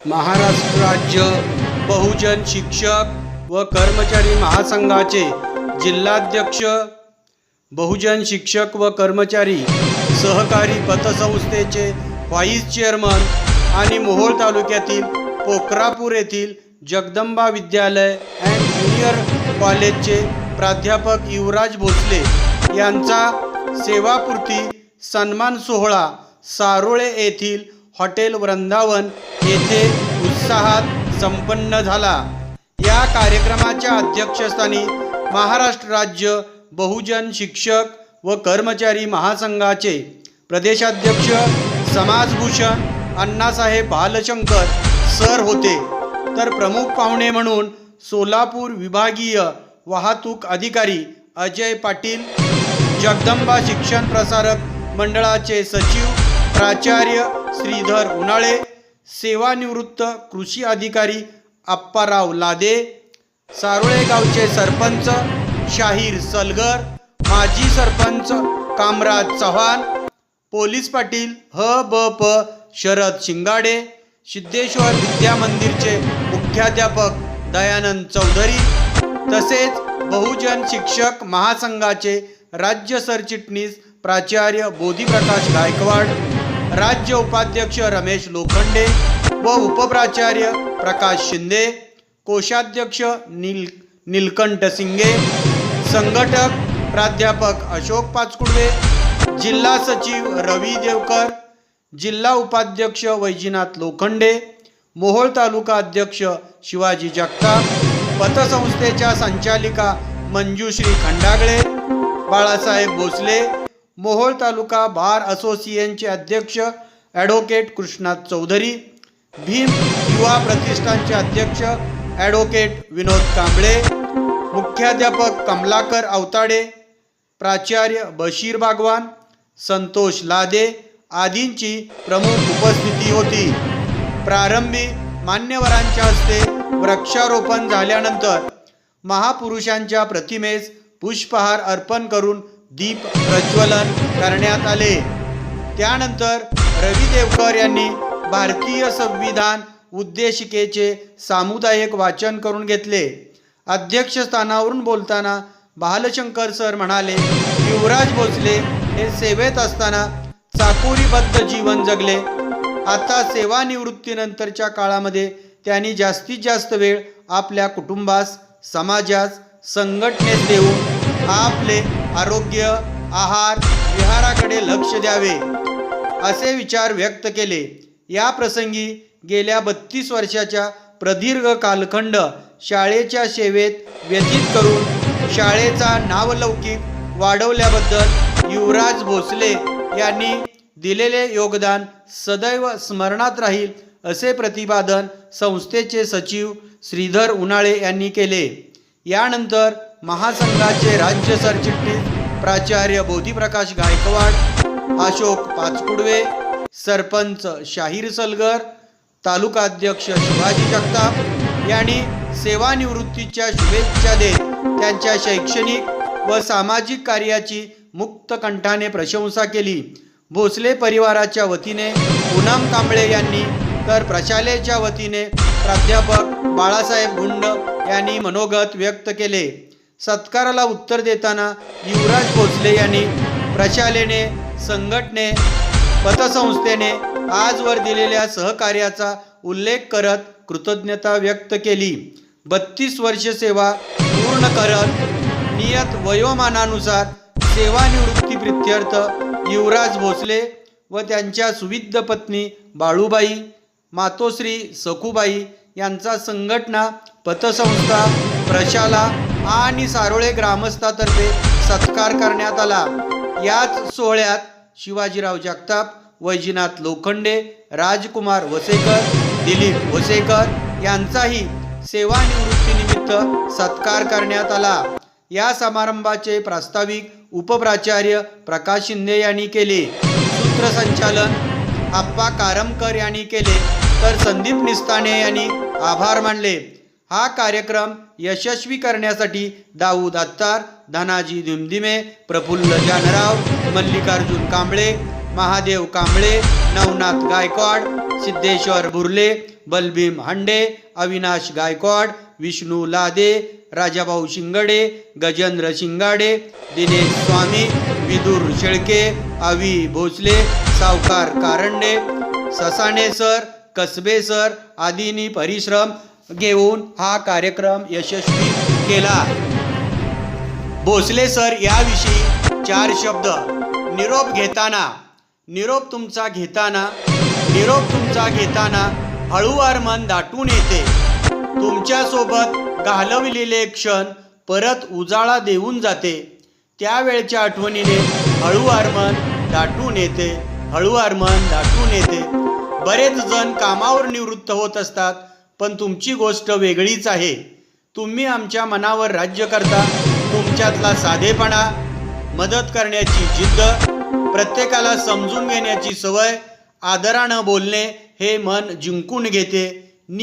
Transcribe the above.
महाराष्ट्र राज्य बहुजन शिक्षक व कर्मचारी महासंघाचे जिल्हाध्यक्ष, बहुजन शिक्षक व कर्मचारी सहकारी पतसंस्थेचे व्हाईस चेअरमन आणि मोहोळ तालुक्यातील पोखरापूर येथील जगदंबा विद्यालय अँड ज्युनियर कॉलेजचे प्राध्यापक युवराज भोसले यांचा सेवापूर्ती सन्मान सोहळा सारोळे येथील हॉटेल वृंदावन येथे उत्साहात संपन्न झाला। या कार्यक्रमाच्या अध्यक्षस्थानी महाराष्ट्र राज्य बहुजन शिक्षक व कर्मचारी महासंघाचे प्रदेशाध्यक्ष समाजभूषण अण्णासाहेब बालशंकर सर होते, तर प्रमुख पाहुणे म्हणून सोलापूर विभागीय वाहतूक अधिकारी अजय पाटील, जगदंबा शिक्षण प्रसारक मंडळाचे सचिव प्राचार्य श्रीधर उन्हाळे, सेवानिवृत्त कृषी अधिकारी आप्पाराव लादे, सारोळे गावचे सरपंच शाहीर सलगर, माजी सरपंच कामराज चव्हाण, पोलीस पाटील ह.ब.प. शरद शिंगाडे, सिद्धेश्वर विद्या मंदिरचे मुख्याध्यापक दयानंद चौधरी, तसेच बहुजन शिक्षक महासंघाचे राज्य सरचिटणीस प्राचार्य बोधीप्रकाश गायकवाड, राज्य उपाध्यक्ष रमेश लोखंडे व उपप्राचार्य प्रकाश शिंदे, कोषाध्यक्ष नीलकंठ सिंगे, संघटक प्राध्यापक अशोक पाचकुडवे, जिल्हा सचिव रवी देवकर, जिल्हा उपाध्यक्ष वैजनाथ लोखंडे, मोहोळ तालुका अध्यक्ष शिवाजी जगताप, पतसंस्थेच्या संचालिका मंजुश्री खंडागळे, बाळासाहेब भोसले, मोहोळ तालुका बार असोसिएशनचे अध्यक्ष ॲडव्होकेट कृष्णात चौधरी, भीम युवा प्रतिष्ठानचे अध्यक्ष ॲडव्होकेट विनोद कांबळे, मुख्याध्यापक कमलाकर अवताडे, प्राचार्य बशीर बागवान, संतोष लादे आदींची प्रमुख उपस्थिती होती। प्रारंभी मान्यवरांच्या हस्ते वृक्षारोपण झाल्यानंतर महापुरुषांच्या प्रतिमेस पुष्पहार अर्पण करून दीप प्रज्वलन करण्यात आले। त्यानंतर रवी देवकर यांनी भारतीय संविधान उद्देशिकेचे सामुदायिक वाचन करून घेतले। अध्यक्षस्थानावरून बोलताना बालशंकर सर म्हणाले, युवराज भोसले हे सेवेत असताना चाकोरीबद्ध जीवन जगले। आता सेवानिवृत्तीनंतरच्या काळामध्ये त्यांनी जास्तीत जास्त वेळ आपल्या कुटुंबास, समाजास, संघटनेस देऊन आपले आरोग्य, आहार, विहाराकडे लक्ष द्यावे असे विचार व्यक्त केले। या प्रसंगी गेल्या 32 वर्षाच्या प्रदीर्घ कालखंड शाळेच्या सेवेत व्यतीत करून शाळेचा नावलौकिक वाढवल्याबद्दल युवराज भोसले यांनी दिलेले योगदान सदैव स्मरणात राहील असे प्रतिपादन संस्थेचे सचिव श्रीधर उन्हाळे यांनी केले। यानंतर महासंघाचे राज्य सरचिटणीस प्राचार्य बोधीप्रकाश गायकवाड, अशोक पाचकुडवे, सरपंच शाहीर सलगर, तालुका अध्यक्ष शिवाजी जगताप यांनी सेवानिवृत्तीच्या शुभेच्छा देत त्यांच्या शैक्षणिक व सामाजिक कार्याची मुक्त कंठाने प्रशंसा केली। भोसले परिवाराच्या वतीने पूनम कांबळे यांनी, तर प्रशालेच्या वतीने प्राध्यापक बाळासाहेब गुंड यांनी मनोगत व्यक्त केले। सत्काराला उत्तर देताना युवराज भोसले यांनी प्रशालेने, संघटने, पतसंस्थेने आजवर दिलेल्या सहकार्याचा उल्लेख करत कृतज्ञता व्यक्त केली। 32 वर्ष सेवा पूर्ण करत नियत वयोमानानुसार सेवानिवृत्तीप्रित्यर्थ युवराज भोसले व त्यांच्या सुविद्ध पत्नी बाळूबाई, मातोश्री सखूबाई यांचा संघटना, पतसंस्था, प्रशाला आणि सारोळे ग्रामस्थातर्फे सत्कार करण्यात आला। याच सोहळ्यात शिवाजीराव जगताप, वैजनाथ लोखंडे, राजकुमार वसेकर, दिलीप वसेकर यांचाही सेवानिवृत्तीनिमित्त सत्कार करण्यात आला। या समारंभाचे प्रास्ताविक उपप्राचार्य प्रकाश शिंदे यांनी केले। सूत्रसंचालन आप्पा कारमकर यांनी केले, तर संदीप निस्ताने यांनी आभार मानले। हा कार्यक्रम यशस्वी करण्यासाठी दाऊद अत्तार, धनाजी धुमधिमे, प्रफुल्ल जानराव, मल्लिकार्जुन कांबळे, महादेव कांबळे, नवनाथ गायकवाड, सिद्धेश्वर बुर्ले, बलभीम हांडे, अविनाश गायकवाड, विष्णू लादे, राजाभाऊ शिंगडे, गजेंद्र शिंगाडे, दिनेश स्वामी, विदुर शेळके, अवी भोसले, सावकार कारंडे, ससाणे सर, कसबे सर आदींनी परिश्रम घेऊन हा कार्यक्रम यशस्वी केला. भोसले सर याविषयी 4 शब्द. निरोप तुमचा घेताना हळूवार मन दाटून येते. तुमच्यासोबत घालविलेले क्षण परत उजाळा देऊन जाते. त्यावेळच्या आठवणीने हळूवार मन दाटून येते. बरेच जण कामावर निवृत्त होत असतात, पण तुमची गोष्ट वेगळीच आहे. तुम्ही आमच्या मनावर राज्य करता. तुमच्यातला साधेपणा, मदत करण्याची जिद्द, प्रत्येकाला समजून घेण्याची सवय, आदरानं बोलणे हे मन जिंकून घेते.